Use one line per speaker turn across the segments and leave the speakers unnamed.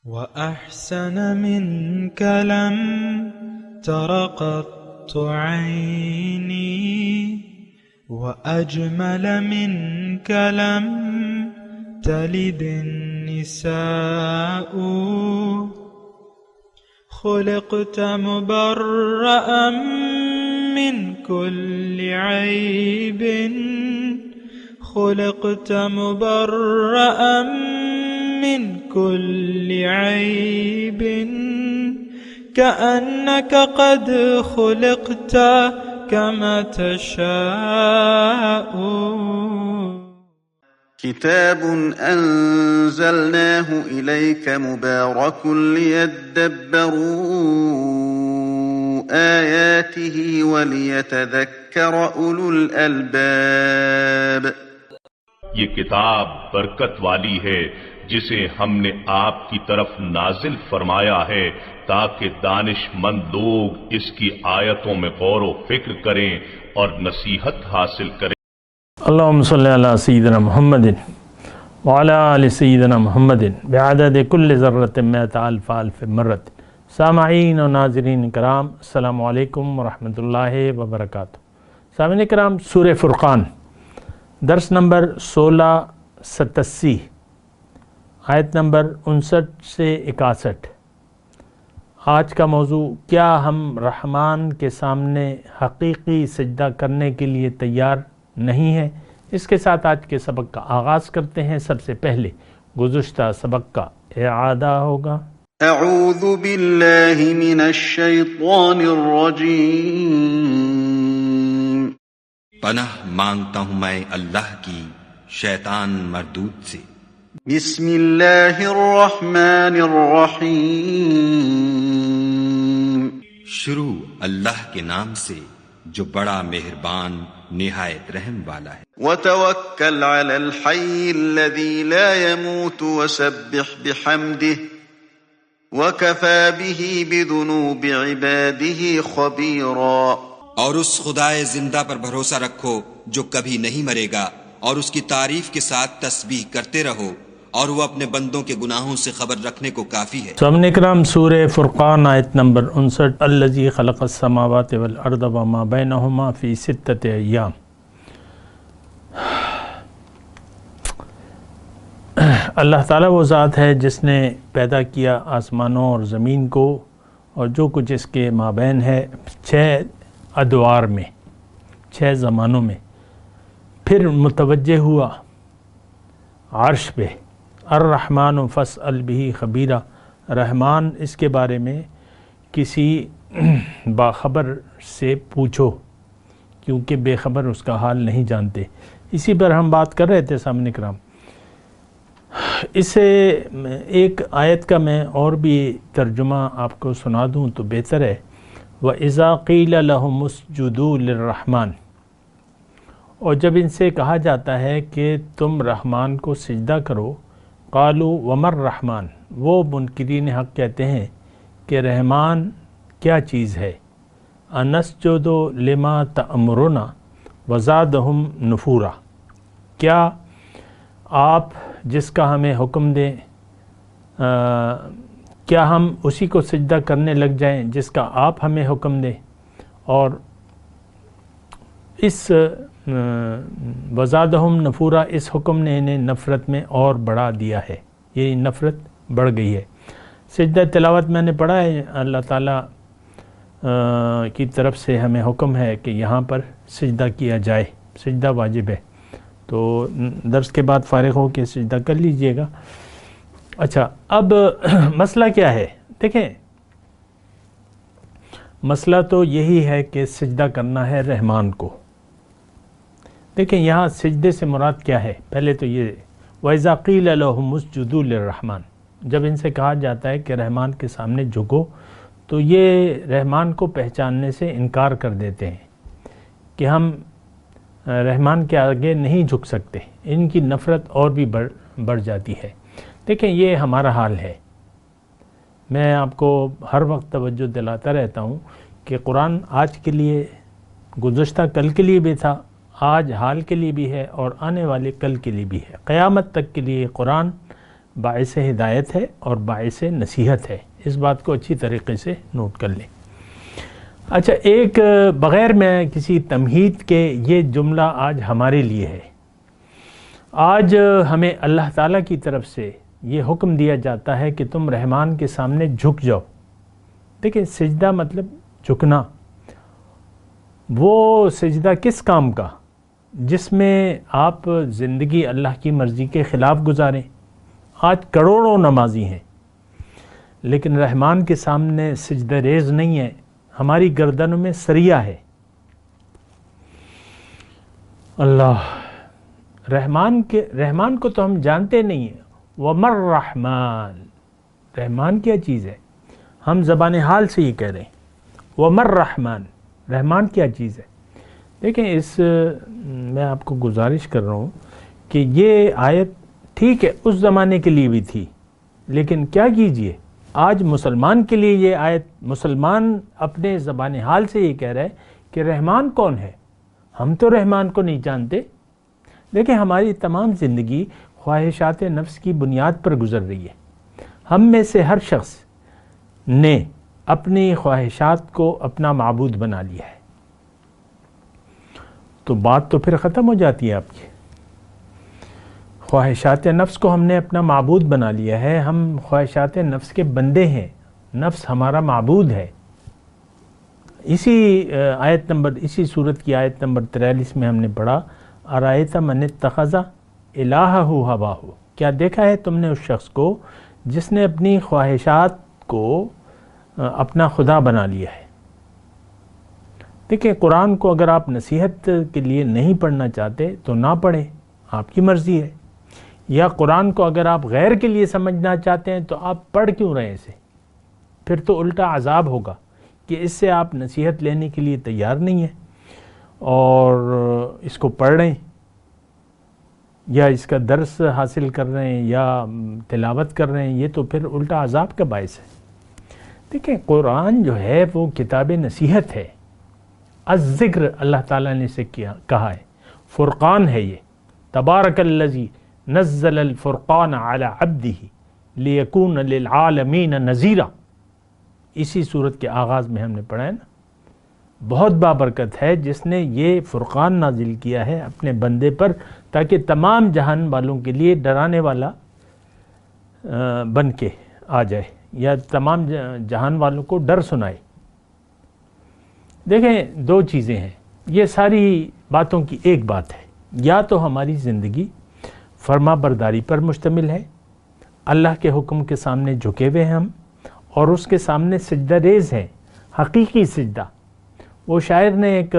وأحسن منك لم تر قط عيني وأجمل منك لم تلد النساء خلقت مبرأ من كل عيب خلقت مبرأ من كل عيب كأنك قد خلقت كما تشاء.
كتاب أنزلناه إليك مبارك ليدبروا آياته وليتذكر أولو الألباب.
یہ کتاب برکت والی ہے جسے ہم نے آپ کی طرف نازل فرمایا ہے تاکہ دانش مند لوگ اس کی آیتوں میں غور و فکر کریں اور نصیحت حاصل کریں.
اللہم صلی علی سیدنا محمد وعلی آل سیدنا محمد بعدد کل ذرۃ مئۃ الف الف مرۃ. سامعین و ناظرین کرام، السلام علیکم ورحمۃ اللہ وبرکاتہ. سامعین کرام، سورہ فرقان درس نمبر 1687 آیت نمبر 59 سے 61. آج کا موضوع: کیا ہم رحمان کے سامنے حقیقی سجدہ کرنے کے لیے تیار نہیں ہے؟ اس کے ساتھ آج کے سبق کا آغاز کرتے ہیں. سب سے پہلے گزشتہ سبق کا اعادہ ہوگا.
اعوذ باللہ من الشیطان الرجیم.
پناہ مانگتا ہوں میں اللہ کی شیطان مردود سے.
بسم اللہ الرحمن الرحیم.
شروع اللہ کے نام سے جو بڑا مہربان نہایت رحم والا ہے.
وتوکل علی الحی الذی لا يموت وسبح بحمده وکفى به بذنوب عباده خبیرا.
اور اس خدائے زندہ پر بھروسہ رکھو جو کبھی نہیں مرے گا، اور اس کی تعریف کے ساتھ تسبیح کرتے رہو، اور وہ اپنے بندوں کے گناہوں سے خبر رکھنے کو کافی ہے.
سامعین کرام، سورہ فرقان آیت نمبر 59. الذی خلق السماوات والارض وما بینہما فی 6 ایام. اللہ تعالیٰ وہ ذات ہے جس نے پیدا کیا آسمانوں اور زمین کو اور جو کچھ اس کے مابین ہے 6 ادوار میں، 6 زمانوں میں. پھر متوجہ ہوا عرش پہ. الرحمن فاسأل به خبیرہ. رحمان، اس کے بارے میں کسی باخبر سے پوچھو، کیونکہ بے خبر اس کا حال نہیں جانتے. اسی پر ہم بات کر رہے تھے سامعین کرام. اسے ایک آیت کا میں اور بھی ترجمہ آپ کو سنا دوں تو بہتر ہے. وَإِذَا قِيلَ لَهُمُ اسْجُدُوا لِلرَّحْمَنِ. اور جب ان سے کہا جاتا ہے کہ تم رحمان کو سجدہ کرو، قالوا وما الرحمن. وہ منکرین حق کہتے ہیں کہ رحمان کیا چیز ہے؟ انسجد لما تأمرنا وزادہم نفورا. کیا آپ جس کا ہمیں حکم دیں، کیا ہم اسی کو سجدہ کرنے لگ جائیں جس کا آپ ہمیں حکم دیں؟ اور اس وزادہم نفورا، اس حکم نے انہیں نفرت میں اور بڑھا دیا ہے. یہ نفرت بڑھ گئی ہے. سجدہ تلاوت میں نے پڑھا ہے، اللہ تعالیٰ کی طرف سے ہمیں حکم ہے کہ یہاں پر سجدہ کیا جائے، سجدہ واجب ہے. تو درس کے بعد فارغ ہو کے سجدہ کر لیجئے گا. اچھا، اب مسئلہ کیا ہے؟ دیکھیں، مسئلہ تو یہی ہے کہ سجدہ کرنا ہے رحمان کو. دیکھیں یہاں سجدے سے مراد کیا ہے؟ پہلے تو یہ وَإِذَا قِيلَ لَهُمُ اسْجُدُوا لِلرَّحْمَنِ. جب ان سے کہا جاتا ہے کہ رحمان کے سامنے جھکو، تو یہ رحمان کو پہچاننے سے انکار کر دیتے ہیں کہ ہم رحمان کے آگے نہیں جھک سکتے. ان کی نفرت اور بھی بڑھ جاتی ہے. دیکھیں یہ ہمارا حال ہے. میں آپ کو ہر وقت توجہ دلاتا رہتا ہوں کہ قرآن آج کے لیے، گزشتہ کل کے لیے بھی تھا، آج حال کے لیے بھی ہے اور آنے والے کل کے لیے بھی ہے. قیامت تک کے لیے قرآن باعث ہدایت ہے اور باعث نصیحت ہے، اس بات کو اچھی طریقے سے نوٹ کر لیں۔ اچھا، ایک بغیر میں کسی تمہید کے یہ جملہ آج ہمارے لیے ہے۔ آج ہمیں اللہ تعالیٰ کی طرف سے یہ حکم دیا جاتا ہے کہ تم رحمان کے سامنے جھک جاؤ۔ دیکھیں، سجدہ مطلب جھکنا، وہ سجدہ کس کام کا؟ جس میں آپ زندگی اللہ کی مرضی کے خلاف گزاریں۔ آج کروڑوں نمازی ہیں لیکن رحمان کے سامنے سجدہ ریز نہیں ہے، ہماری گردنوں میں سریا ہے۔ اللہ، رحمان کو تو ہم جانتے نہیں ہیں۔ وَمَا الرَّحْمَٰنُ، رحمان کیا چیز ہے؟ ہم زبان حال سے یہ کہہ رہے ہیں وَمَا الرَّحْمَٰنُ، رحمان کیا چیز ہے؟ دیکھیں، میں آپ کو گزارش کر رہا ہوں کہ یہ آیت ٹھیک ہے اس زمانے کے لیے بھی تھی، لیکن کیا کیجئے آج مسلمان کے لیے یہ آیت، مسلمان اپنے زبان حال سے یہ کہہ رہا ہے کہ رحمان کون ہے؟ ہم تو رحمان کو نہیں جانتے۔ دیکھیں، ہماری تمام زندگی خواہشات نفس کی بنیاد پر گزر رہی ہے۔ ہم میں سے ہر شخص نے اپنی خواہشات کو اپنا معبود بنا لیا ہے۔ تو بات تو پھر ختم ہو جاتی ہے آپ کی۔ خواہشات نفس کو ہم نے اپنا معبود بنا لیا ہے، ہم خواہشات نفس کے بندے ہیں، نفس ہمارا معبود ہے۔ اسی سورت کی آیت نمبر 43 میں ہم نے پڑھا، ارائیت من اتخذ الہہ ہواہ، کیا دیکھا ہے تم نے اس شخص کو جس نے اپنی خواہشات کو اپنا خدا بنا لیا ہے۔ دیکھیں، قرآن کو اگر آپ نصیحت کے لیے نہیں پڑھنا چاہتے تو نہ پڑھیں، آپ کی مرضی ہے، یا قرآن کو اگر آپ غیر کے لیے سمجھنا چاہتے ہیں تو آپ پڑھ کیوں رہے اسے؟ پھر تو الٹا عذاب ہوگا کہ اس سے آپ نصیحت لینے کے لیے تیار نہیں ہیں اور اس کو پڑھ رہے ہیں یا اس کا درس حاصل کر رہے ہیں یا تلاوت کر رہے ہیں، یہ تو پھر الٹا عذاب کا باعث ہے۔ دیکھیں، قرآن جو ہے وہ کتاب نصیحت ہے، الذکر اللہ تعالیٰ نے اسے کہا ہے، فرقان ہے یہ، تبارک الذی نزل الفرقان علی عبدہ لیکون للعالمین نذیرا، اسی صورت کے آغاز میں ہم نے پڑھا ہے نا۔ بہت بابرکت ہے جس نے یہ فرقان نازل کیا ہے اپنے بندے پر، تاکہ تمام جہان والوں کے لیے ڈرانے والا بن کے آ جائے یا تمام جہان والوں کو ڈر سنائے۔ دیکھیں، دو چیزیں ہیں، یہ ساری باتوں کی ایک بات ہے، یا تو ہماری زندگی فرما برداری پر مشتمل ہے، اللہ کے حکم کے سامنے جھکے ہوئے ہیں ہم، اور اس کے سامنے سجدہ ریز ہیں، حقیقی سجدہ۔ وہ شاعر نے ایک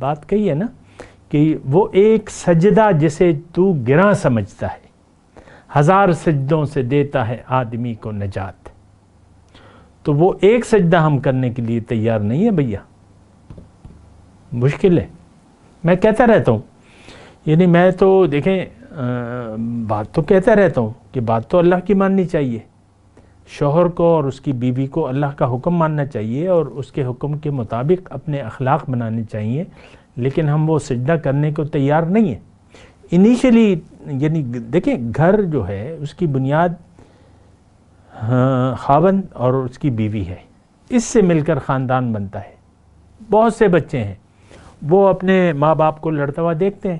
بات کہی ہے نا کہ وہ ایک سجدہ جسے تو گراں سمجھتا ہے، ہزار سجدوں سے دیتا ہے آدمی کو نجات۔ تو وہ ایک سجدہ ہم کرنے کے لیے تیار نہیں ہے بھیا، مشکل ہے۔ میں کہتا رہتا ہوں، یعنی میں تو دیکھیں بات تو کہتا رہتا ہوں کہ بات تو اللہ کی ماننی چاہیے، شوہر کو اور اس کی بیوی کو اللہ کا حکم ماننا چاہیے اور اس کے حکم کے مطابق اپنے اخلاق بنانے چاہیے، لیکن ہم وہ سجدہ کرنے کو تیار نہیں ہیں۔ انیشلی یعنی دیکھیں، گھر جو ہے اس کی بنیاد خاوند اور اس کی بیوی ہے، اس سے مل کر خاندان بنتا ہے۔ بہت سے بچے ہیں وہ اپنے ماں باپ کو لڑتا ہوا دیکھتے ہیں،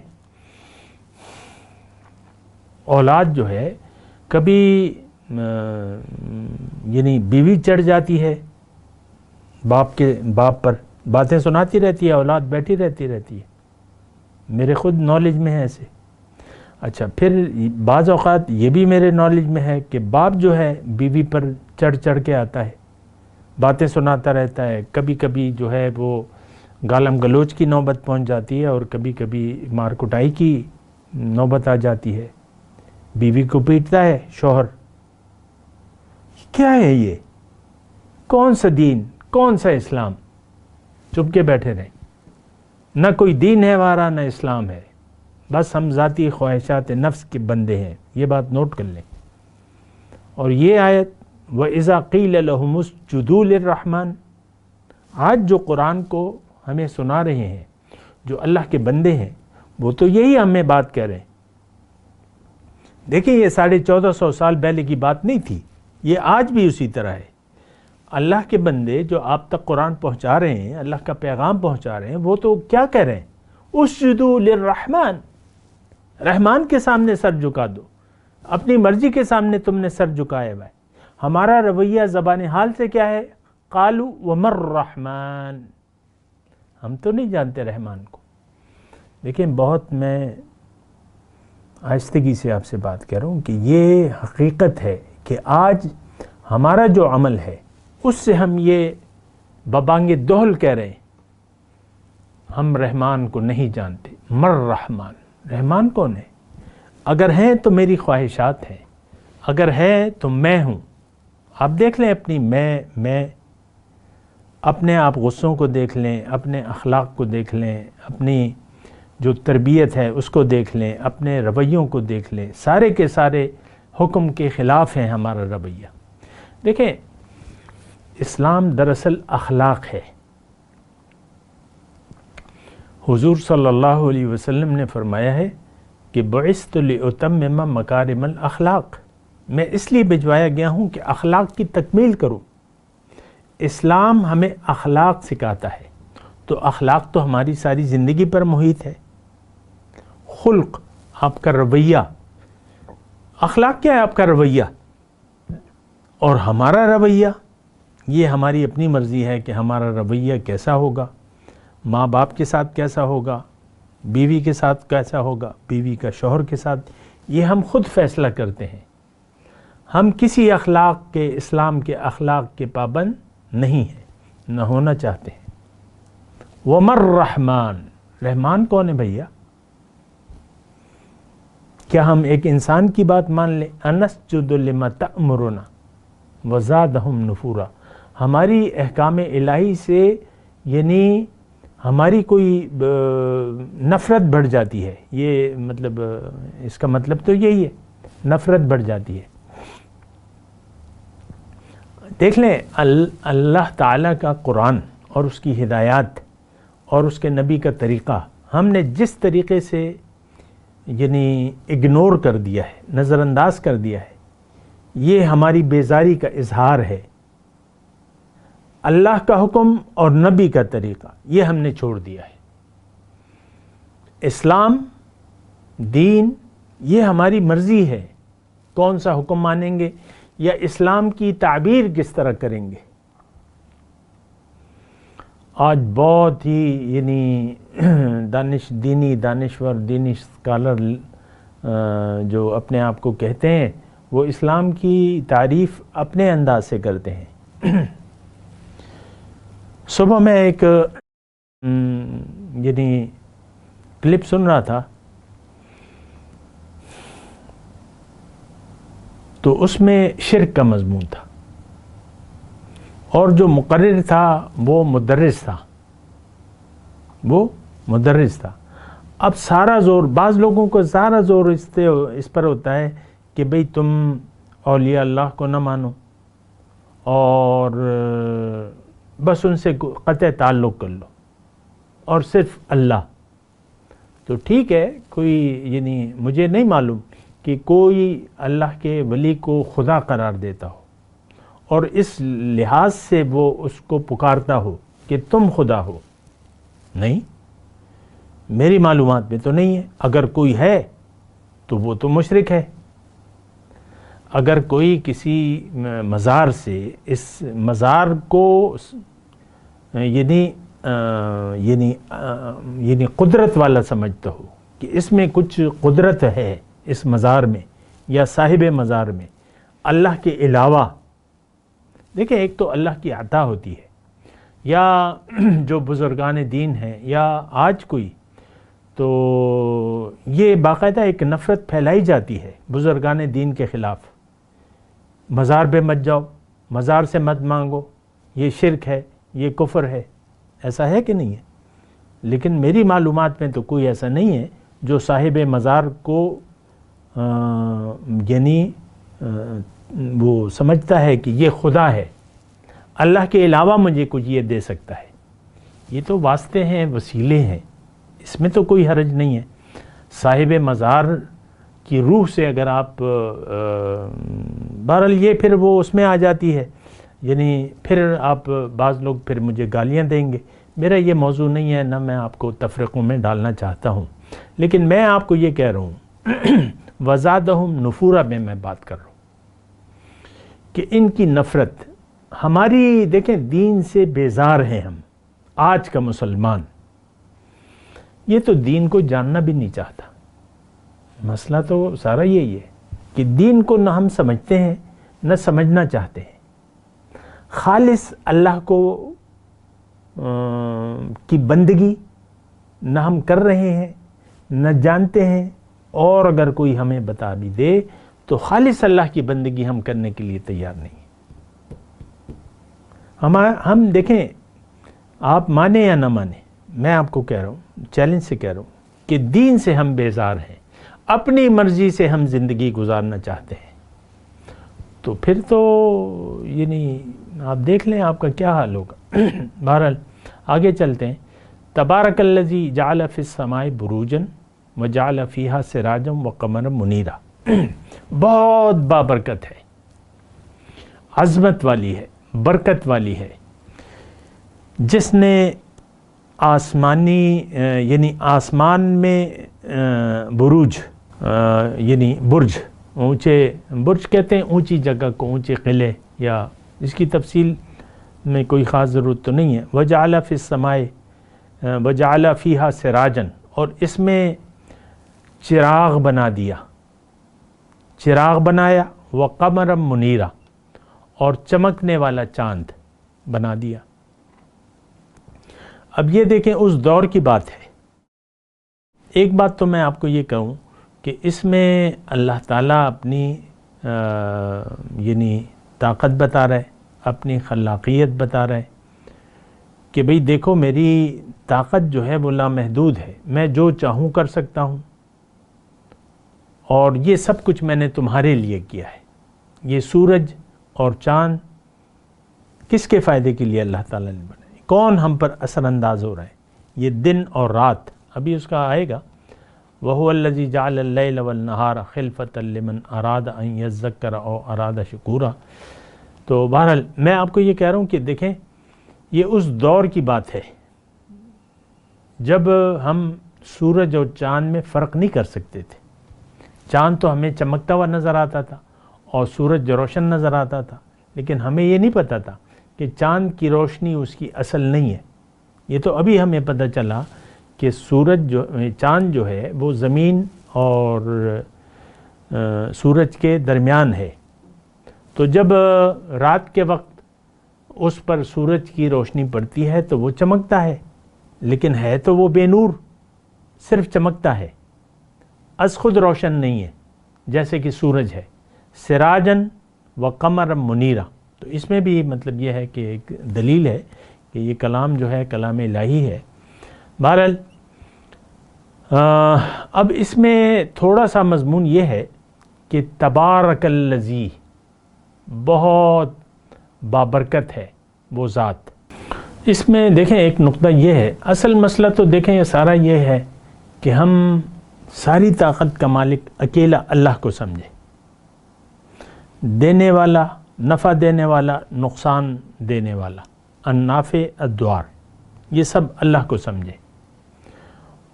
اولاد جو ہے کبھی یعنی بیوی چڑھ جاتی ہے باپ پر، باتیں سناتی رہتی ہے، اولاد بیٹھی رہتی ہے، میرے خود نالج میں ہے ایسے۔ اچھا، پھر بعض اوقات یہ بھی میرے نالج میں ہے کہ باپ جو ہے بیوی پر چڑھ کے آتا ہے، باتیں سناتا رہتا ہے، کبھی کبھی جو ہے وہ گالم گلوچ کی نوبت پہنچ جاتی ہے اور کبھی کبھی مار کٹائی کی نوبت آ جاتی ہے، بیوی کو پیٹتا ہے شوہر۔ کیا ہے یہ؟ کون سا دین، کون سا اسلام؟ چپ کے بیٹھے رہیں، نہ کوئی دین ہے ہمارا نہ اسلام ہے، بس ہم ذاتی خواہشات نفس کے بندے ہیں، یہ بات نوٹ کر لیں۔ اور یہ آیت وَإِذَا قِيلَ لَهُمُ اسْجُدُوا لِلرَّحْمَنِ، آج جو قرآن کو ہمیں سنا رہے ہیں، جو اللہ کے بندے ہیں، وہ تو یہی ہمیں بات کہہ رہے ہیں۔ دیکھیں یہ 1450 سال پہلے کی بات نہیں تھی، یہ آج بھی اسی طرح ہے۔ اللہ کے بندے جو آپ تک قرآن پہنچا رہے ہیں، اللہ کا پیغام پہنچا رہے ہیں، وہ تو کیا کہہ رہے ہیں؟ اسجدوا للرحمن، رحمان کے سامنے سر جھکا دو۔ اپنی مرضی کے سامنے تم نے سر جھکایا ہوا ہے۔ ہمارا رویہ زبان حال سے کیا ہے؟ قالوا وما الرحمن، ہم تو نہیں جانتے رحمان کو۔ لیکن بہت میں آہستگی سے آپ سے بات کر رہا ہوں کہ یہ حقیقت ہے کہ آج ہمارا جو عمل ہے اس سے ہم یہ ببانگ دہل کہہ رہے ہیں، ہم رحمان کو نہیں جانتے۔ مر رحمان، رحمان کون ہے؟ اگر ہیں تو میری خواہشات ہیں، اگر ہے تو میں ہوں۔ آپ دیکھ لیں اپنی میں اپنے آپ غصوں کو دیکھ لیں، اپنے اخلاق کو دیکھ لیں، اپنی جو تربیت ہے اس کو دیکھ لیں، اپنے رویوں کو دیکھ لیں، سارے کے سارے حکم کے خلاف ہیں ہمارا رویہ۔ دیکھیں اسلام دراصل اخلاق ہے۔ حضور صلی اللہ علیہ وسلم نے فرمایا ہے کہ بعثت لأتمم مکارم الاخلاق، میں اس لیے بھجوایا گیا ہوں کہ اخلاق کی تکمیل کروں۔ اسلام ہمیں اخلاق سکھاتا ہے، تو اخلاق تو ہماری ساری زندگی پر محیط ہے۔ خلق، آپ کا رویہ، اخلاق کیا ہے؟ آپ کا رویہ اور ہمارا رویہ، یہ ہماری اپنی مرضی ہے کہ ہمارا رویہ کیسا ہوگا، ماں باپ کے ساتھ کیسا ہوگا، بیوی کے ساتھ کیسا ہوگا، بیوی کا شوہر کے ساتھ، یہ ہم خود فیصلہ کرتے ہیں۔ ہم کسی اخلاق کے، اسلام کے اخلاق کے پابند نہیں ہیں، نہ ہونا چاہتے ہیں۔ ومر رحمان، رحمان کون ہے بھیا؟ کیا ہم ایک انسان کی بات مان لیں؟ انسجد لما تأمرنا وزادہم نفورا، ہماری احکام الہی سے یعنی ہماری کوئی نفرت بڑھ جاتی ہے، یہ مطلب اس کا مطلب تو یہی ہے، نفرت بڑھ جاتی ہے۔ دیکھ لیں اللہ تعالیٰ کا قرآن اور اس کی ہدایات اور اس کے نبی کا طریقہ ہم نے جس طریقے سے یعنی اگنور کر دیا ہے، نظر انداز کر دیا ہے، یہ ہماری بیزاری کا اظہار ہے۔ اللہ کا حکم اور نبی کا طریقہ یہ ہم نے چھوڑ دیا ہے۔ اسلام دین یہ ہماری مرضی ہے، کون سا حکم مانیں گے یا اسلام کی تعبیر کس طرح کریں گے۔ آج بہت ہی یعنی دانشور دینی اسکالر جو اپنے آپ کو کہتے ہیں، وہ اسلام کی تعریف اپنے انداز سے کرتے ہیں۔ صبح میں ایک یعنی کلپ سن رہا تھا، تو اس میں شرک کا مضمون تھا، اور جو مقرر تھا وہ مدرس تھا۔ اب سارا زور، بعض لوگوں کو سارا زور اس پر ہوتا ہے کہ بھئی تم اولیاء اللہ کو نہ مانو اور بس ان سے قطع تعلق کر لو اور صرف اللہ۔ تو ٹھیک ہے، کوئی یعنی مجھے نہیں معلوم کہ کوئی اللہ کے ولی کو خدا قرار دیتا ہو اور اس لحاظ سے وہ اس کو پکارتا ہو کہ تم خدا ہو، نہیں، میری معلومات میں تو نہیں ہے۔ اگر کوئی ہے تو وہ تو مشرک ہے۔ اگر کوئی کسی مزار سے اس مزار کو یعنی قدرت والا سمجھتا ہو کہ اس میں کچھ قدرت ہے اس مزار میں یا صاحب مزار میں اللہ کے علاوہ، دیکھیں ایک تو اللہ کی عطا ہوتی ہے، یا جو بزرگان دین ہیں یا آج کوئی، تو یہ باقاعدہ ایک نفرت پھیلائی جاتی ہے بزرگان دین کے خلاف۔ مزار پہ مت جاؤ، مزار سے مت مانگو، یہ شرک ہے، یہ کفر ہے، ایسا ہے کہ نہیں ہے؟ لیکن میری معلومات میں تو کوئی ایسا نہیں ہے جو صاحب مزار کو یعنی وہ سمجھتا ہے کہ یہ خدا ہے، اللہ کے علاوہ مجھے کچھ یہ دے سکتا ہے۔ یہ تو واسطے ہیں، وسیلے ہیں، اس میں تو کوئی حرج نہیں ہے۔ صاحب مزار کی روح سے اگر آپ بہرحال یہ پھر وہ اس میں آ جاتی ہے، یعنی پھر آپ بعض لوگ پھر مجھے گالیاں دیں گے. میرا یہ موضوع نہیں ہے، نہ میں آپ کو تفریقوں میں ڈالنا چاہتا ہوں، لیکن میں آپ کو یہ کہہ رہا ہوں وزادہم نفورا میں بات کر رہا ہوں کہ ان کی نفرت ہماری، دیکھیں دین سے بیزار ہیں ہم. آج کا مسلمان یہ تو دین کو جاننا بھی نہیں چاہتا. مسئلہ تو سارا یہی ہے کہ دین کو نہ ہم سمجھتے ہیں نہ سمجھنا چاہتے ہیں. خالص اللہ کو کی بندگی نہ ہم کر رہے ہیں نہ جانتے ہیں، اور اگر کوئی ہمیں بتا بھی دے تو خالص اللہ کی بندگی ہم کرنے کے لیے تیار نہیں ہیں. ہم دیکھیں، آپ مانیں یا نہ مانیں، میں آپ کو کہہ رہا ہوں، چیلنج سے کہہ رہا ہوں کہ دین سے ہم بیزار ہیں، اپنی مرضی سے ہم زندگی گزارنا چاہتے ہیں. تو پھر تو یعنی آپ دیکھ لیں آپ کا کیا حال ہوگا. بہرحال آگے چلتے ہیں. تبارک الذی جعل فی السماء بروجا وجعل فیہا سراجا وقمرا منیرا. بہت بابرکت ہے، عظمت والی ہے، برکت والی ہے، جس نے آسمانی یعنی آسمان میں بروج یعنی برج، اونچے برج کہتے ہیں اونچی جگہ کو، اونچے قلعے، یا اس کی تفصیل میں کوئی خاص ضرورت تو نہیں ہے. وجعل فی السماء وجعل فیہا سراجا، اور اس میں چراغ بنا دیا، چراغ بنایا، وقمرا منیرا، اور چمکنے والا چاند بنا دیا. اب یہ دیکھیں اس دور کی بات ہے. ایک بات تو میں آپ کو یہ کہوں کہ اس میں اللہ تعالیٰ اپنی یعنی طاقت بتا رہا ہے، اپنی خلاقیت بتا رہا ہے کہ بھئی دیکھو میری طاقت جو ہے وہ لامحدود ہے، میں جو چاہوں کر سکتا ہوں، اور یہ سب کچھ میں نے تمہارے لیے کیا ہے. یہ سورج اور چاند کس کے فائدے کے لیے اللہ تعالیٰ نے بنائے؟ کون ہم پر اثر انداز ہو رہا ہے؟ یہ دن اور رات، ابھی اس کا آئے گا. وَهُوَ الَّذِي جَعَلَ اللَّيْلَ وَالنَّهَارَ خِلْفَةً لِمَنْ أَرَادَ أَنْ يَذَّكَّرَ أَوْ أَرَادَ شُكُورًا. تو بہرحال میں آپ کو یہ کہہ رہا ہوں کہ دیکھیں یہ اس دور کی بات ہے جب ہم سورج اور چاند میں فرق نہیں کر سکتے تھے. چاند تو ہمیں چمکتا ہوا نظر آتا تھا اور سورج روشن نظر آتا تھا، لیکن ہمیں یہ نہیں پتہ تھا کہ چاند کی روشنی اس کی اصل نہیں ہے. یہ تو ابھی ہمیں پتہ چلا کہ چاند جو ہے وہ زمین اور سورج کے درمیان ہے. تو جب رات کے وقت اس پر سورج کی روشنی پڑتی ہے تو وہ چمکتا ہے، لیکن ہے تو وہ بے نور، صرف چمکتا ہے، از خود روشن نہیں ہے جیسے کہ سورج ہے. سراجن و قمر منیرا. تو اس میں بھی مطلب یہ ہے کہ ایک دلیل ہے کہ یہ کلام جو ہے کلام الہی ہے. بہرحال اب اس میں تھوڑا سا مضمون یہ ہے کہ تبارک الذی، بہت بابرکت ہے وہ ذات. اس میں دیکھیں ایک نقطہ یہ ہے، اصل مسئلہ تو دیکھیں یہ سارا یہ ہے کہ ہم ساری طاقت کا مالک اکیلا اللہ کو سمجھیں، دینے والا، نفع دینے والا، نقصان دینے والا، النافع الضار، یہ سب اللہ کو سمجھیں.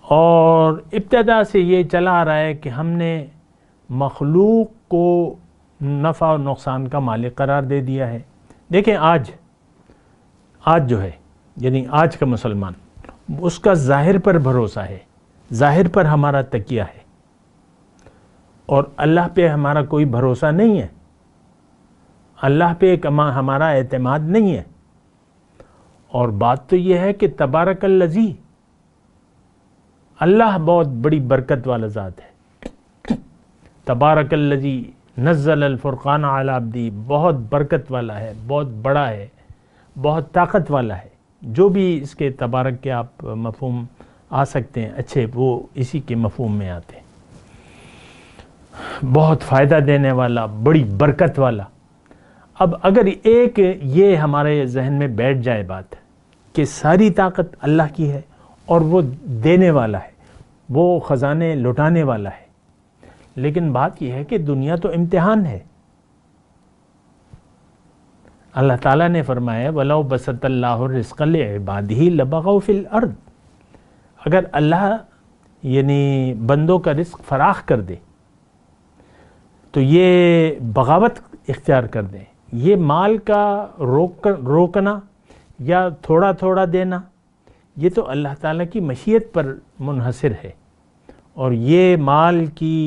اور ابتدا سے یہ چلا آ رہا ہے کہ ہم نے مخلوق کو نفع اور نقصان کا مالک قرار دے دیا ہے. دیکھیں آج جو ہے یعنی آج کا مسلمان، اس کا ظاہر پر بھروسہ ہے، ظاہر پر ہمارا تکیہ ہے، اور اللہ پہ ہمارا کوئی بھروسہ نہیں ہے، اللہ پہ ہمارا اعتماد نہیں ہے. اور بات تو یہ ہے کہ تبارک الذی، اللہ بہت بڑی برکت والا ذات ہے. تبارک الذی نزل الفرقان علی عبدی، بہت برکت والا ہے، بہت بڑا ہے، بہت طاقت والا ہے. جو بھی اس کے تبارک کے آپ مفہوم آ سکتے ہیں اچھے، وہ اسی کے مفہوم میں آتے ہیں. بہت فائدہ دینے والا، بڑی برکت والا. اب اگر ایک یہ ہمارے ذہن میں بیٹھ جائے بات کہ ساری طاقت اللہ کی ہے اور وہ دینے والا ہے، وہ خزانے لٹانے والا ہے، لیکن بات یہ ہے کہ دنیا تو امتحان ہے. اللہ تعالیٰ نے فرمایا وَلَوْ بَسَطَ اللَّهُ الرِّزْقَ لِعِبَادِهِ لَبَغَوْا فِي الْأَرْضِ. اگر اللہ یعنی بندوں کا رزق فراخ کر دے تو یہ بغاوت اختیار کر دیں. یہ مال کا روکنا یا تھوڑا تھوڑا دینا یہ تو اللہ تعالیٰ کی مشیت پر منحصر ہے، اور یہ مال کی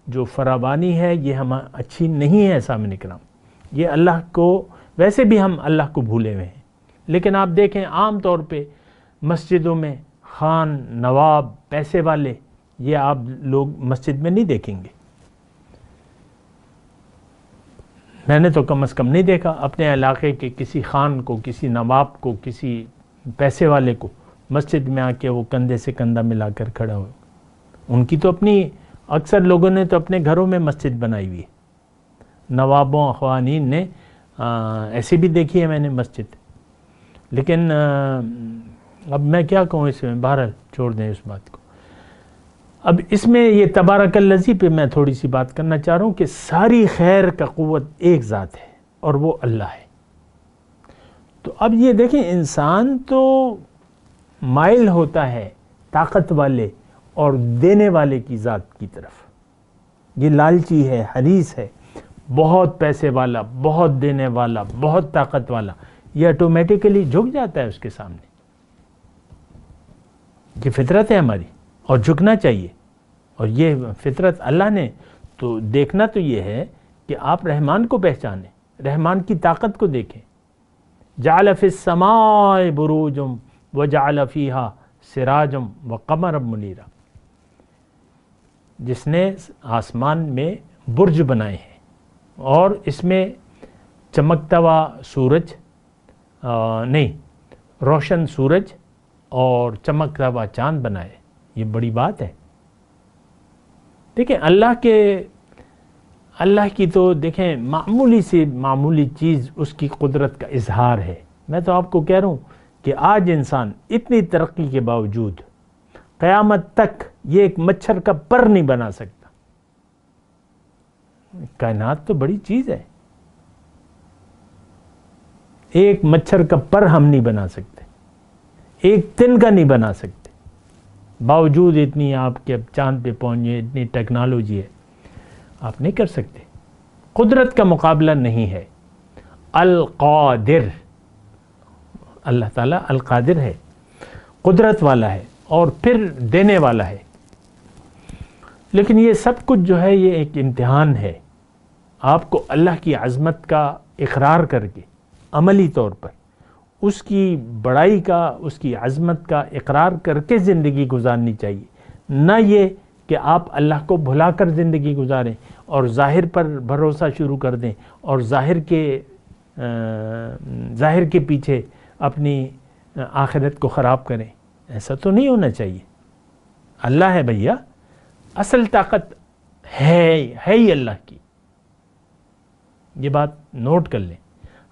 جو فراوانی ہے یہ ہم اچھی نہیں ہے سامعین کرام. یہ اللہ کو ویسے بھی ہم اللہ کو بھولے ہوئے ہیں، لیکن آپ دیکھیں عام طور پہ مسجدوں میں خان نواب پیسے والے یہ آپ لوگ مسجد میں نہیں دیکھیں گے. میں نے تو کم از کم نہیں دیکھا اپنے علاقے کے کسی خان کو، کسی نواب کو، کسی پیسے والے کو مسجد میں آ کے وہ کندھے سے کندھا ملا کر کھڑا ہو. ان کی تو اپنی اکثر لوگوں نے تو اپنے گھروں میں مسجد بنائی ہوئی ہے. نوابوں خوانین نے ایسی بھی دیکھی ہے میں نے مسجد. لیکن اب میں کیا کہوں اس میں، بہرحال چھوڑ دیں اس بات کو. اب اس میں یہ تبارک الذی پہ میں تھوڑی سی بات کرنا چاہ رہا ہوں کہ ساری خیر کا قوت ایک ذات ہے اور وہ اللہ ہے. تو اب یہ دیکھیں انسان تو مائل ہوتا ہے طاقت والے اور دینے والے کی ذات کی طرف. یہ لالچی ہے، حریص ہے، بہت پیسے والا، بہت دینے والا، بہت طاقت والا، یہ آٹومیٹیکلی جھک جاتا ہے اس کے سامنے. یہ فطرت ہے ہماری اور جھکنا چاہیے. اور یہ فطرت اللہ نے تو دیکھنا تو یہ ہے کہ آپ رحمان کو پہچانیں، رحمان کی طاقت کو دیکھیں. جعل فی السماء بروجم وجعل فیہا سراجم وقمرا منیرا. جس نے آسمان میں برج بنائے ہیں اور اس میں چمکتا ہوا سورج روشن سورج اور چمکتا ہوا چاند بنائے. یہ بڑی بات ہے. دیکھیں اللہ کی تو دیکھیں معمولی سے معمولی چیز اس کی قدرت کا اظہار ہے. میں تو آپ کو کہہ رہا ہوں کہ آج انسان اتنی ترقی کے باوجود قیامت تک یہ ایک مچھر کا پر نہیں بنا سکتا. کائنات تو بڑی چیز ہے. ایک مچھر کا پر ہم نہیں بنا سکتے، ایک تن کا نہیں بنا سکتے. باوجود اتنی آپ کے چاند پہ پہنچے، اتنی ٹیکنالوجی ہے، آپ نہیں کر سکتے. قدرت کا مقابلہ نہیں ہے. القادر، اللہ تعالیٰ القادر ہے، قدرت والا ہے اور پھر دینے والا ہے. لیکن یہ سب کچھ جو ہے یہ ایک امتحان ہے. آپ کو اللہ کی عظمت کا اقرار کر کے عملی طور پر اس کی بڑائی کا، اس کی عظمت کا اقرار کر کے زندگی گزارنی چاہیے. نہ یہ کہ آپ اللہ کو بھلا کر زندگی گزاریں اور ظاہر پر بھروسہ شروع کر دیں اور ظاہر کے پیچھے اپنی آخرت کو خراب کریں. ایسا تو نہیں ہونا چاہیے. اللہ ہے بھیا، اصل طاقت ہے ہی اللہ کی. یہ بات نوٹ کر لیں.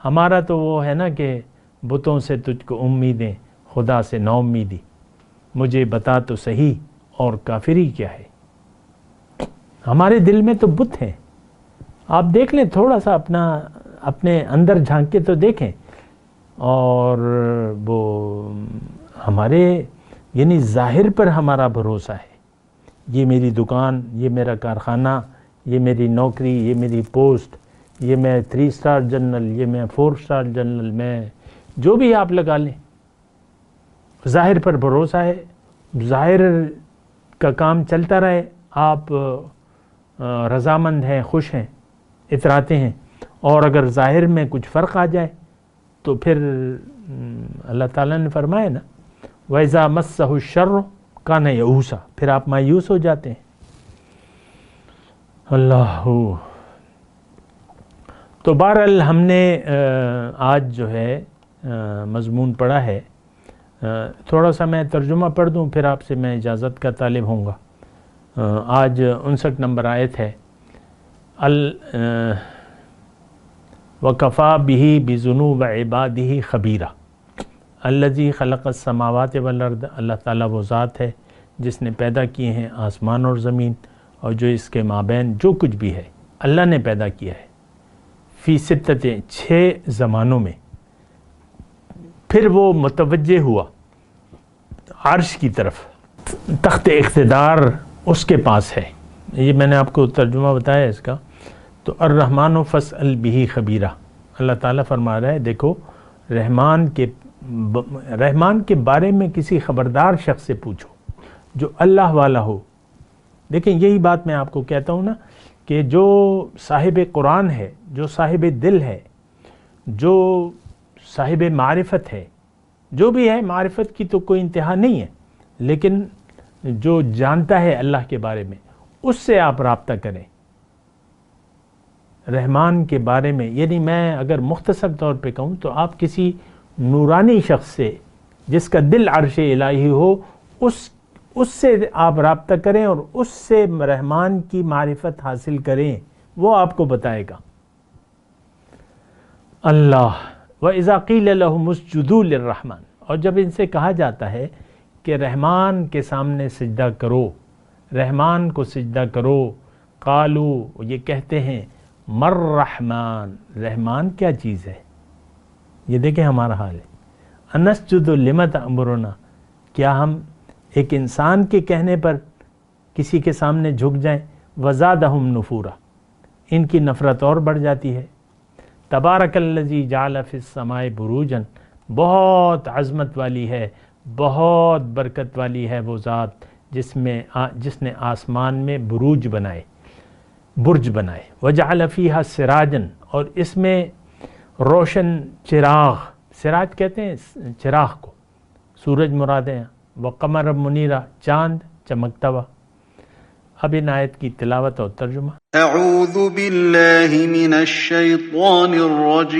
ہمارا تو وہ ہے نا کہ بتوں سے تجھ کو امیدیں، خدا سے نا امیدی. مجھے بتا تو صحیح اور کافری کیا ہے. ہمارے دل میں تو بت ہیں. آپ دیکھ لیں، تھوڑا سا اپنے اندر جھانک کے تو دیکھیں. اور وہ ہمارے یعنی ظاہر پر ہمارا بھروسہ ہے. یہ میری دکان، یہ میرا کارخانہ، یہ میری نوکری، یہ میری پوسٹ، یہ میں 3 سٹار جنرل، یہ میں 4 سٹار جنرل، میں جو بھی آپ لگا لیں، ظاہر پر بھروسہ ہے. ظاہر کا کام چلتا رہے، آپ رضامند ہیں، خوش ہیں، اتراتے ہیں. اور اگر ظاہر میں کچھ فرق آ جائے تو پھر اللہ تعالیٰ نے فرمایا نا وَإِذَا مَسَّهُ الشَّرُّ كَانَ يَئُوسًا، پھر آپ مایوس ہو جاتے ہیں. اللہ. تو بہرحال ہم نے آج جو ہے مضمون پڑھا ہے. تھوڑا سا میں ترجمہ پڑھ دوں پھر آپ سے میں اجازت کا طالب ہوں گا. آج 59 نمبر آیت ہے. وَكَفَى بِهِ بِذُنُوبِ عِبَادِهِ خَبِيرًا الَّذِي خَلَقَ السَّمَاوَاتِ وَالْأَرْضَ. اللہ تعالیٰ وہ ذات ہے جس نے پیدا کیے ہیں آسمان اور زمین اور جو اس کے مابین جو کچھ بھی ہے اللہ نے پیدا کیا ہے، فی ستۃ 6 زمانوں میں، پھر وہ متوجہ ہوا عرش کی طرف، تخت اقتدار اس کے پاس ہے. یہ میں نے آپ کو ترجمہ بتایا اس کا. تو الرحمن فاسأل بہ خبیرہ، اللہ تعالیٰ فرما رہا ہے دیکھو رحمان کے بارے میں کسی خبردار شخص سے پوچھو جو اللہ والا ہو. دیکھیں یہی بات میں آپ کو کہتا ہوں نا کہ جو صاحب قرآن ہے، جو صاحب دل ہے، جو صاحب معرفت ہے، جو بھی ہے، معرفت کی تو کوئی انتہا نہیں ہے، لیکن جو جانتا ہے اللہ کے بارے میں اس سے آپ رابطہ کریں رحمان کے بارے میں. یعنی میں اگر مختصر طور پہ کہوں تو آپ کسی نورانی شخص سے جس کا دل عرش الہی ہو اس سے آپ رابطہ کریں اور اس سے رحمان کی معرفت حاصل کریں، وہ آپ کو بتائے گا. اللہ وَإِذَا قِيلَ لَهُمُ اسْجُدُوا لِلرَّحْمَنِ، اور جب ان سے کہا جاتا ہے کہ رحمان کے سامنے سجدہ کرو، رحمان کو سجدہ کرو، قالوا، یہ کہتے ہیں مر رحمان، رحمان کیا چیز ہے. یہ دیکھیں ہمارا حال ہے. انسجد لما تأمرنا، کیا ہم ایک انسان کے کہنے پر کسی کے سامنے جھک جائیں. وزادہم نفورا، ان کی نفرت اور بڑھ جاتی ہے. تبارک الذی جعل فی السماء بروجا، بہت عظمت والی ہے، بہت برکت والی ہے وہ ذات جس نے آسمان میں برج بنائے. وجعل فیہا سراجا، اور اس میں روشن چراغ، سراج کہتے ہیں چراغ کو، سورج مراد ہے. وقمر منیرا، چاند چمکتا ہوا. اب ان آیت کی تلاوت اور ترجمہ.
اعوذ باللہ من الشیطان الرجیم،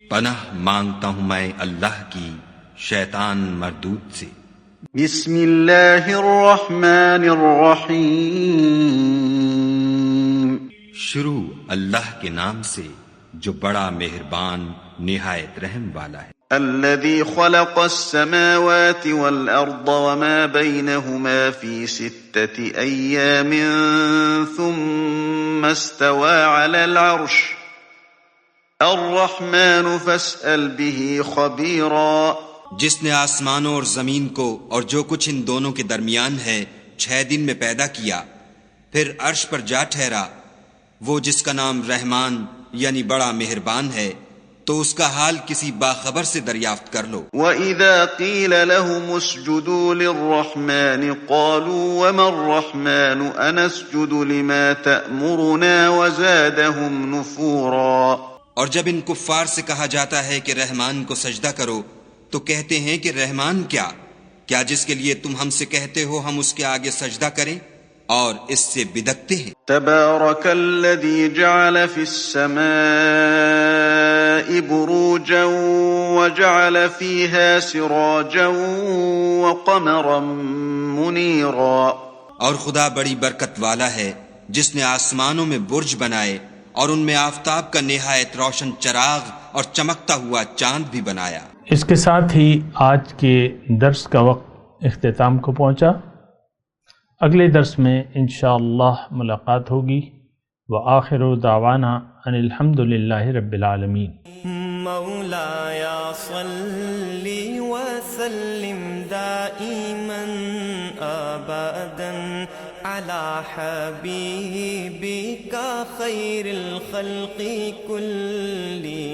پناہ مانگتا ہوں میں اللہ کی شیطان مردود سے.
بسم اللہ الرحمن الرحیم،
شروع اللہ کے نام سے جو بڑا مہربان نہایت رحم والا ہے.
الذي خلق السماوات والأرض وما بينهما في 6 أيام ثم استوى على العرش الرحمن فاسأل به خبيرا.
جس نے آسمانوں اور زمین کو اور جو کچھ ان دونوں کے درمیان ہے 6 دن میں پیدا کیا، پھر عرش پر جا ٹھہرا، وہ جس کا نام رحمان یعنی بڑا مہربان ہے، تو اس کا حال کسی باخبر سے دریافت کر لو.
وَإِذَا قِيلَ لَهُمُ اسْجُدُوا لِلرَّحْمَنِ قَالُوا وَمَا الرَّحْمَنُ أَنَسْجُدُ لِمَا تَأْمُرُنَا وَزَادَهُمْ نُفُورًا.
اور جب ان کفار سے کہا جاتا ہے کہ رحمان کو سجدہ کرو تو کہتے ہیں کہ رحمان کیا جس کے لیے تم ہم سے کہتے ہو ہم اس کے آگے سجدہ کریں، اور اس سے بدکتے ہیں.
تبارك الذي جعل في السماء بروجا وجعل فيها سراجا وقمرا منيرا.
اور خدا بڑی برکت والا ہے جس نے آسمانوں میں برج بنائے اور ان میں آفتاب کا نہایت روشن چراغ اور چمکتا ہوا چاند بھی بنایا.
اس کے ساتھ ہی آج کے درس کا وقت اختتام کو پہنچا. اگلے درس میں انشاءاللہ ملاقات ہوگی. وآخر دعوانا ان الحمدللہ رب العالمین.
مولایا صلی وسلم دائما ابدا على حبیبک خیر الخلق کلهم.